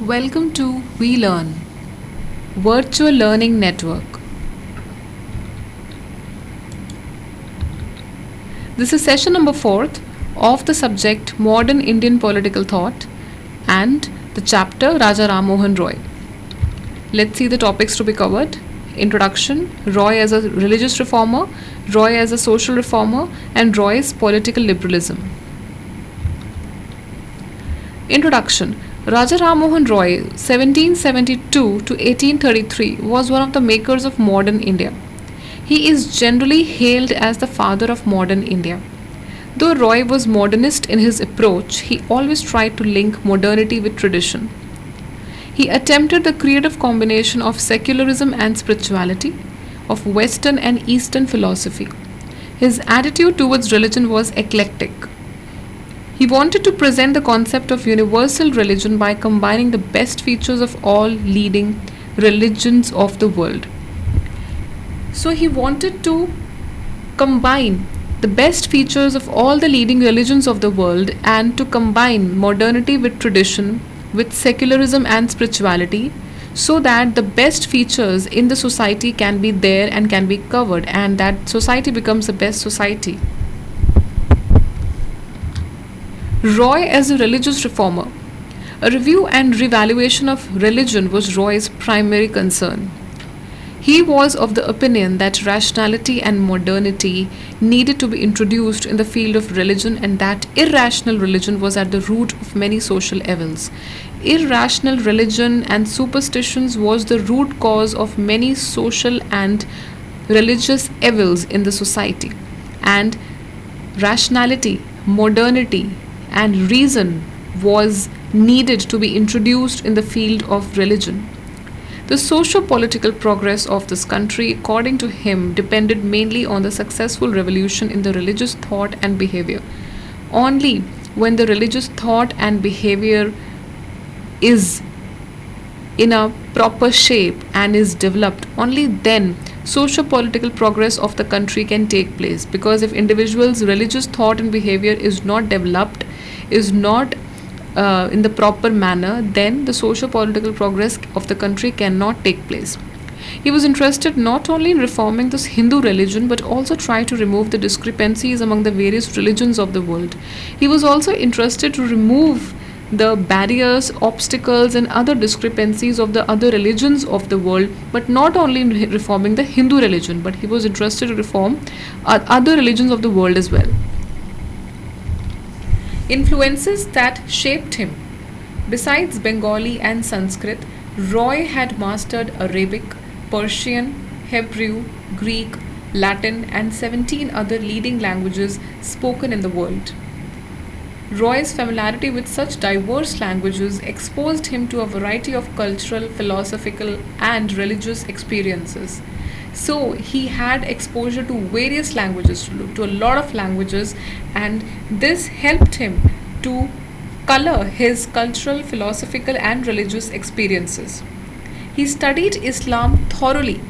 Welcome to We Learn, Virtual Learning Network. This is session number 4 of the subject Modern Indian Political Thought and the chapter Raja Ram Mohan Roy. Let's see the topics to be covered. Introduction, Roy as a religious reformer, Roy as a social reformer, and Roy's political liberalism. Introduction. Raja Ram Mohan Roy, 1772 to 1833, was one of the makers of modern India. He is generally hailed as the father of modern India. Though Roy was modernist in his approach, he always tried to link modernity with tradition. He attempted the creative combination of secularism and spirituality, of Western and Eastern philosophy. His attitude towards religion was eclectic. He wanted to present the concept of universal religion by combining the best features of all leading religions of the world. So he wanted to combine the best features of all the leading religions of the world and to combine modernity with tradition, with secularism and spirituality, so that the best features in the society can be there and can be covered, and that society becomes the best society. Roy as a religious reformer. A review and revaluation of religion was Roy's primary concern. He was of the opinion that rationality and modernity needed to be introduced in the field of religion, and that irrational religion was at the root of many social evils. Irrational religion and superstitions was the root cause of many social and religious evils in the society. And rationality, modernity, and reason was needed to be introduced in the field of religion. The socio-political progress of this country, according to him, depended mainly on the successful revolution in the religious thought and behavior. Only when the religious thought and behavior is in a proper shape and is developed, only then socio-political progress of the country can take place. Because if individuals' religious thought and behavior is not developed, is not in the proper manner, then the socio-political progress of the country cannot take place. He was interested not only in reforming this Hindu religion but also tried to remove the discrepancies among the various religions of the world. He was also interested to remove the barriers, obstacles, and other discrepancies of the other religions of the world, but not only in reforming the Hindu religion, but he was interested to reform other religions of the world as well. Influences that shaped him. Besides Bengali and Sanskrit, Roy had mastered Arabic, Persian, Hebrew, Greek, Latin, and 17 other leading languages spoken in the world. Roy's familiarity with such diverse languages exposed him to a variety of cultural, philosophical, and religious experiences. So he had exposure to various languages, to a lot of languages, and this helped him to color his cultural, philosophical, and religious experiences. He studied Islam thoroughly.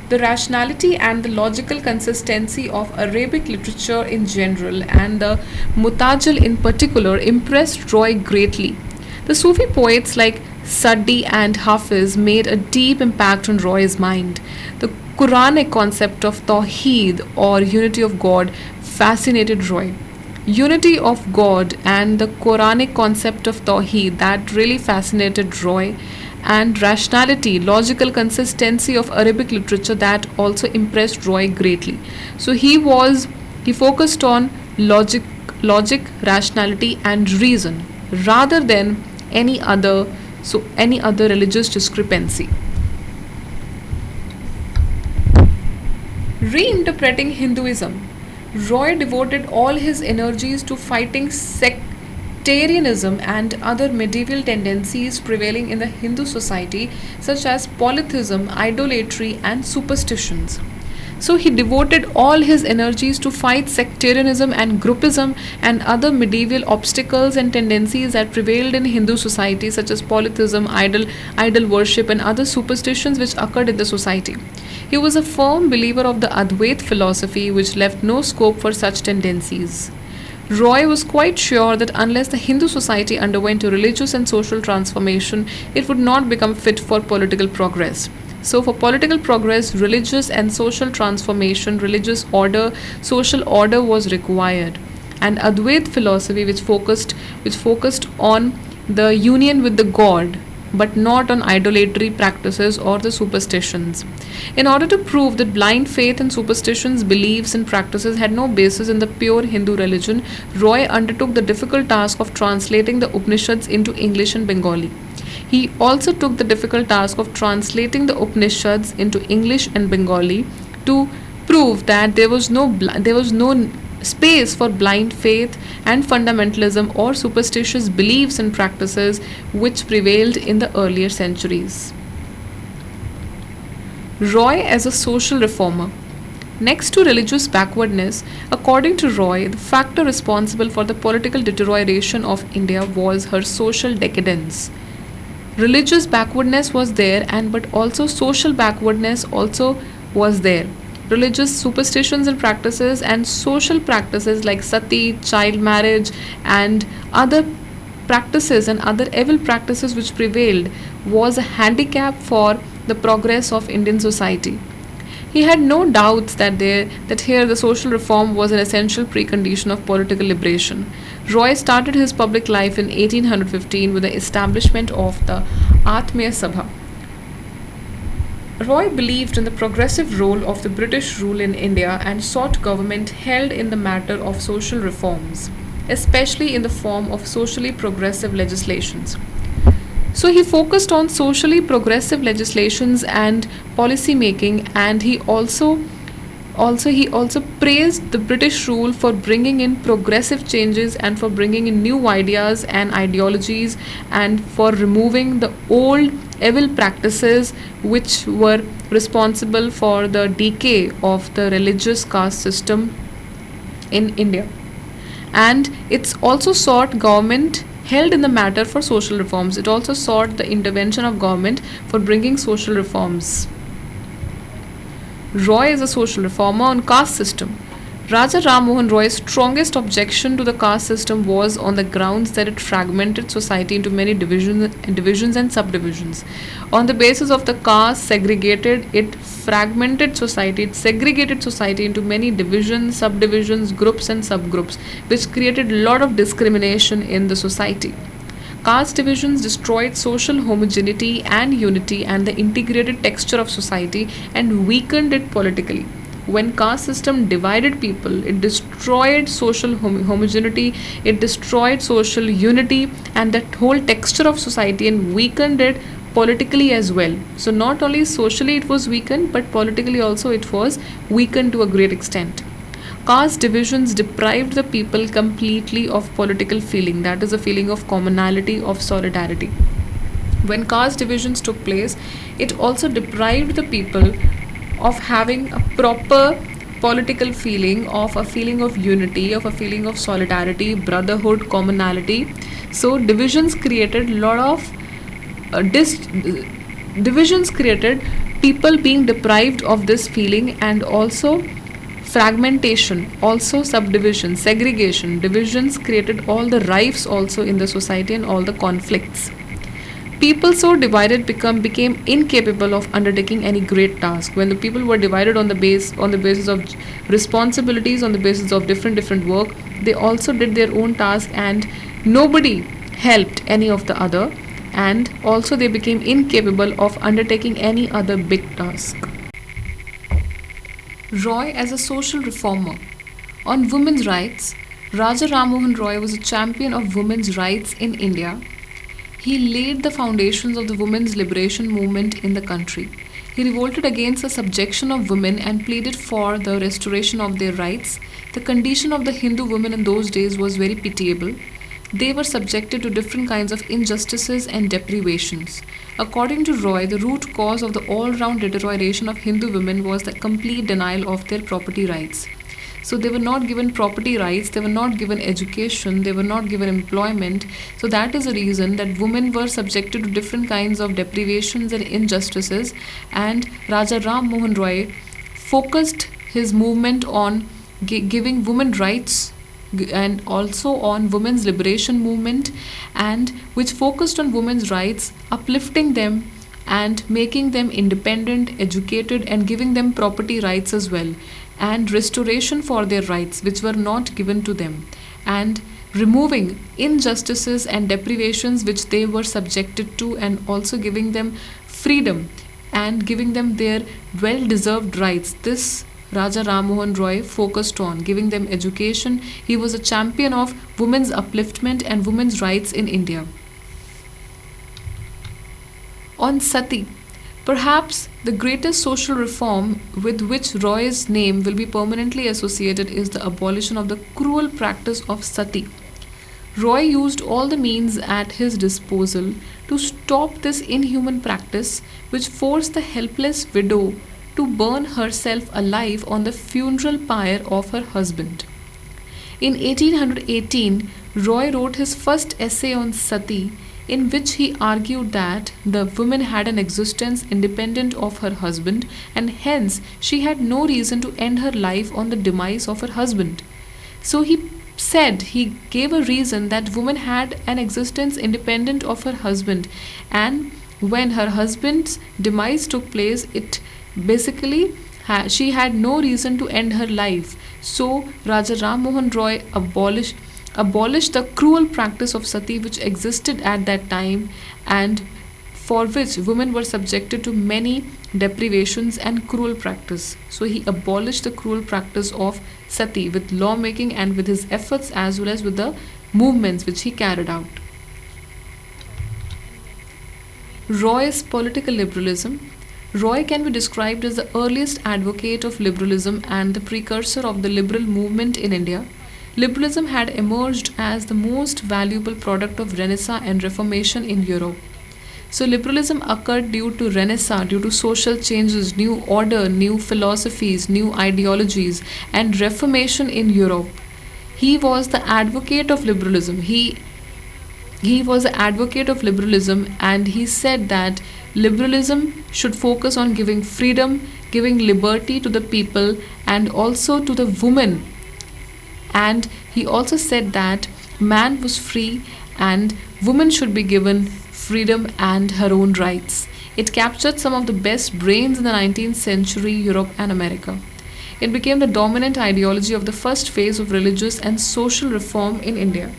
The rationality and the logical consistency of Arabic literature in general and the Mutajal in particular impressed Roy greatly. The Sufi poets like Sadi and Hafiz made a deep impact on Roy's mind. The Quranic concept of Tawheed or unity of God fascinated Roy. Unity of God and the Quranic concept of Tawheed, that really fascinated Roy, and rationality, logical consistency of Arabic literature, that also impressed Roy greatly. So he focused on logic, rationality, and reason rather than any other religious discrepancy. Reinterpreting Hinduism. Roy devoted all his energies to fighting sectarianism and other medieval tendencies prevailing in the Hindu society, such as polytheism, idolatry, and superstitions. So he devoted all his energies to fight sectarianism and groupism and other medieval obstacles and tendencies that prevailed in Hindu society, such as polytheism, idol worship, and other superstitions which occurred in the society. He was a firm believer of the Advait philosophy, which left no scope for such tendencies. Roy was quite sure that unless the Hindu society underwent a religious and social transformation, it would not become fit for political progress. So, for political progress, religious and social transformation, social order was required. And Advait philosophy, which focused on the union with the God, but not on idolatry practices or the superstitions. In order to prove that blind faith and superstitions, beliefs, and practices had no basis in the pure Hindu religion, Roy undertook the difficult task of translating the Upanishads into English and Bengali. He also took the difficult task of translating the Upanishads into English and Bengali to prove that there was no space for blind faith and fundamentalism or superstitious beliefs and practices which prevailed in the earlier centuries. Roy as a social reformer. Next to religious backwardness, according to Roy, the factor responsible for the political deterioration of India was her social decadence. Religious backwardness was there, and but also social backwardness also was there. Religious superstitions and practices and social practices like sati, child marriage, and other practices and other evil practices which prevailed was a handicap for the progress of Indian society. He had no doubts that here the social reform was an essential precondition of political liberation. Roy started his public life in 1815 with the establishment of the Atmiya Sabha. Roy believed in the progressive role of the British rule in India and sought government held in the matter of social reforms, especially in the form of socially progressive legislations. So he focused on socially progressive legislations and policy making, and he also praised the British rule for bringing in progressive changes and for bringing in new ideas and ideologies and for removing the old evil practices which were responsible for the decay of the religious caste system in India. And it's also sought government held in the matter for social reforms. It also sought the intervention of government for bringing social reforms. Roy is a social reformer on caste system. Raja Ram Mohan Roy's strongest objection to the caste system was on the grounds that it fragmented society into many divisions and subdivisions. On the basis of the caste it segregated society into many divisions, subdivisions, groups, and subgroups, which created a lot of discrimination in the society. Caste divisions destroyed social homogeneity and unity and the integrated texture of society and weakened it politically. When caste system divided people, it destroyed social homogeneity, it destroyed social unity and that whole texture of society and weakened it politically as well. So not only socially it was weakened, but politically also it was weakened to a great extent. Caste divisions deprived the people completely of political feeling, that is, a feeling of commonality, of solidarity. When caste divisions took place, it also deprived the people of having a proper political feeling, of a feeling of unity, of a feeling of solidarity, brotherhood, commonality. So divisions created people being deprived of this feeling, and also fragmentation, also subdivision, segregation, divisions created all the rifts also in the society and all the conflicts. People so divided became incapable of undertaking any great task. When the people were divided on the basis of responsibilities, on the basis of different work, they also did their own task and nobody helped any of the other, and also they became incapable of undertaking any other big task. Roy as a social reformer. On women's rights, Raja Ram Mohan Roy was a champion of women's rights in India. He laid the foundations of the women's liberation movement in the country. He revolted against the subjection of women and pleaded for the restoration of their rights. The condition of the Hindu women in those days was very pitiable. They were subjected to different kinds of injustices and deprivations. According to Roy, the root cause of the all round deterioration of Hindu women was the complete denial of their property rights. So they were not given property rights, they were not given education, they were not given employment. So that is the reason that women were subjected to different kinds of deprivations and injustices. And Raja Ram Mohan Roy focused his movement on giving women rights and also on women's liberation movement, and which focused on women's rights, uplifting them and making them independent, educated, and giving them property rights as well, and restoration for their rights which were not given to them, and removing injustices and deprivations which they were subjected to, and also giving them freedom and giving them their well deserved rights. This Raja Ram Mohan Roy focused on giving them education. He was a champion of women's upliftment and women's rights in India. On Sati, perhaps the greatest social reform with which Roy's name will be permanently associated is the abolition of the cruel practice of sati. Roy used all the means at his disposal to stop this inhuman practice, which forced the helpless widow to burn herself alive on the funeral pyre of her husband. In 1818, Roy wrote his first essay on sati, in which he argued that the woman had an existence independent of her husband, and hence she had no reason to end her life on the demise of her husband. So he gave a reason that woman had an existence independent of her husband, and when her husband's demise took place, it basically she had no reason to end her life. So Raja Ram Mohan Roy abolished the cruel practice of sati which existed at that time, and for which women were subjected to many deprivations and cruel practice. So he abolished the cruel practice of sati with lawmaking and with his efforts as well as with the movements which he carried out. Roy's political liberalism. Roy can be described as the earliest advocate of liberalism and the precursor of the liberal movement in India. Liberalism had emerged as the most valuable product of Renaissance and Reformation in Europe. So, liberalism occurred due to Renaissance, due to social changes, new order, new philosophies, new ideologies, and Reformation in Europe. He was the advocate of liberalism. He was an advocate of liberalism, and he said that liberalism should focus on giving freedom, giving liberty to the people, and also to the women. And he also said that man was free and woman should be given freedom and her own rights. It captured some of the best brains in the 19th century Europe and America. It became the dominant ideology of the first phase of religious and social reform in India.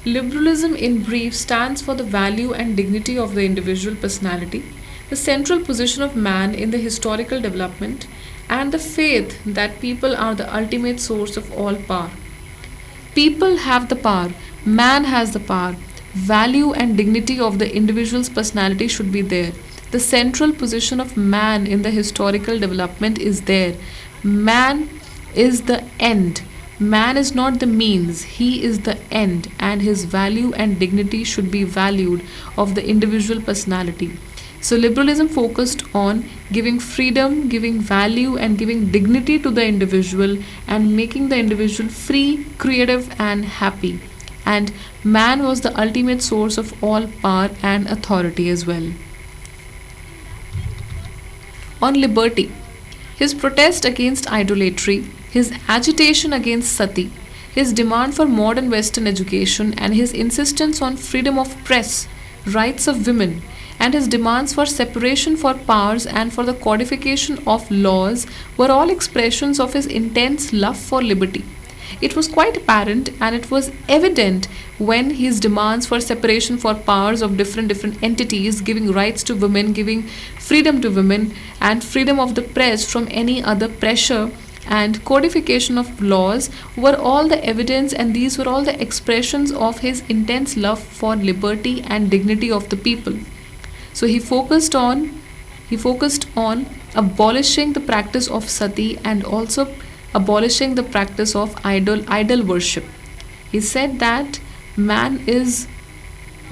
Liberalism, in brief, stands for the value and dignity of the individual personality, the central position of man in the historical development, and the faith that people are the ultimate source of all power. People have the power, man has the power. Value and dignity of the individual's personality should be there. The central position of man in the historical development is there. Man is the end. Man is not the means, he is the end, and his value and dignity should be valued of the individual personality. So, liberalism focused on giving freedom, giving value, and giving dignity to the individual and making the individual free, creative, and happy. And man was the ultimate source of all power and authority as well. On liberty, his protest against idolatry, his agitation against sati, his demand for modern Western education, and his insistence on freedom of press, rights of women, and his demands for separation for powers and for the codification of laws were all expressions of his intense love for liberty. It was quite apparent and it was evident when his demands for separation for powers of different entities, giving rights to women, giving freedom to women, and freedom of the press from any other pressure, and codification of laws were all the evidence, and these were all the expressions of his intense love for liberty and dignity of the people. So he focused on abolishing the practice of sati and also abolishing the practice of idol worship. He said that man is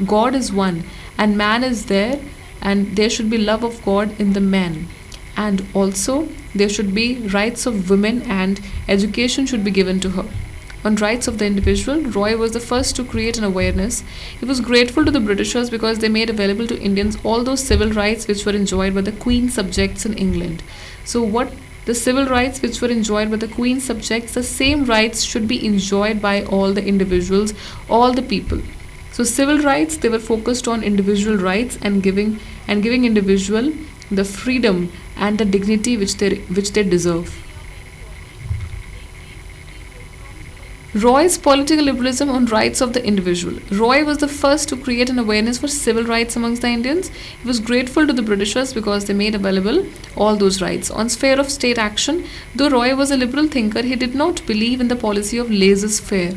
God is one, and man is there, and there should be love of God in the man, and also there should be rights of women and education should be given to her. On rights of the individual, Roy was the first to create an awareness. He was grateful to the Britishers because they made available to Indians all those civil rights which were enjoyed by the Queen subjects in England. So what the civil rights which were enjoyed by the queen's subjects, the same rights should be enjoyed by all the individuals, all the people. So civil rights, they were focused on individual rights and giving individual the freedom and the dignity which they deserve. Roy's political liberalism on rights of the individual. Roy was the first to create an awareness for civil rights amongst the Indians. He was grateful to the Britishers because they made available all those rights. On sphere of state action, though Roy was a liberal thinker, he did not believe in the policy of laissez-faire.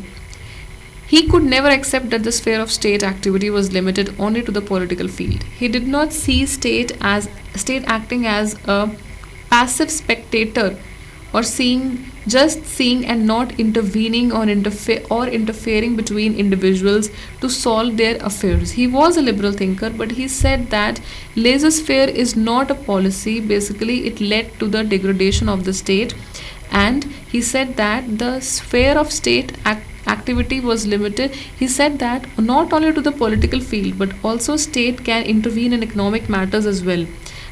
He could never accept that the sphere of state activity was limited only to the political field. He did not see state acting as a passive spectator or seeing and not intervening or interfering between individuals to solve their affairs. He was a liberal thinker, but he said that laissez-faire is not a policy. Basically, it led to the degradation of the state, and he said that the sphere of state activity was limited. He said that not only to the political field, but also state can intervene in economic matters as well,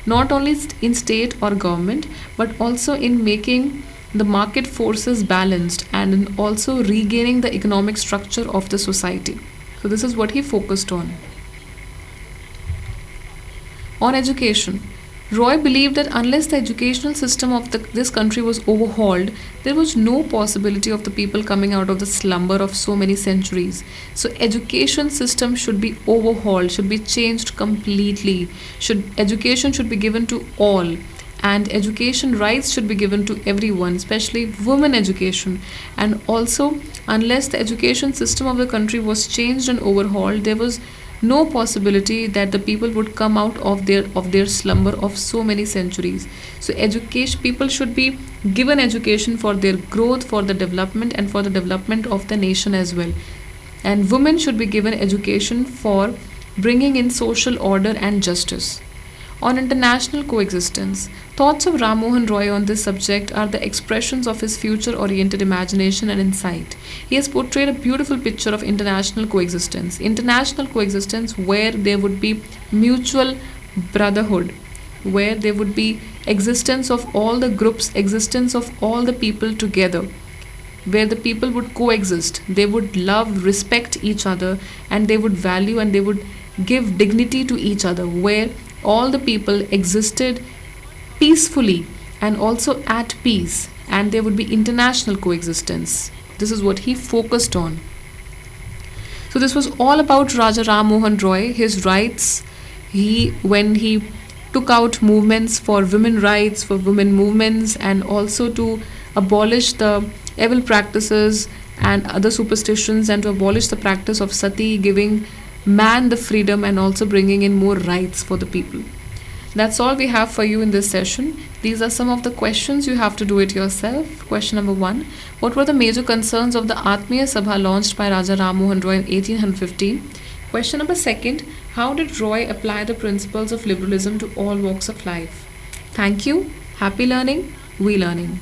not only in state or government, but also in making the market forces balanced and in also regaining the economic structure of the society. So this is what he focused on. On education, Roy believed that unless the educational system of this country was overhauled, there was no possibility of the people coming out of the slumber of so many centuries. So education system should be overhauled, should be changed completely. Education should be given to all, and education rights should be given to everyone, especially women education. And also, unless the education system of the country was changed and overhauled, there was no possibility that the people would come out of their slumber of so many centuries. So education, people should be given education for their growth, for the development, and for the development of the nation as well. And women should be given education for bringing in social order and justice. On international coexistence, thoughts of Ram Mohan Roy on this subject are the expressions of his future-oriented imagination and insight. He has portrayed a beautiful picture of international coexistence. International coexistence where there would be mutual brotherhood, where there would be existence of all the groups, existence of all the people together, where the people would coexist. They would love, respect each other, and they would value and they would give dignity to each other, where all the people existed peacefully and also at peace, and there would be international coexistence. This is what he focused on. So this was all about Raja Ram Mohan Roy, his rights. When he took out movements for women rights, for women movements, and also to abolish the evil practices and other superstitions, and to abolish the practice of sati, giving man the freedom and also bringing in more rights for the people. That's all we have for you in this session. These are some of the questions. You have to do it yourself. Question number 1. What were the major concerns of the Atmiya Sabha launched by Raja Ram Mohan Roy in 1815? Question number 2. How did Roy apply the principles of liberalism to all walks of life? Thank you. Happy learning. We learning.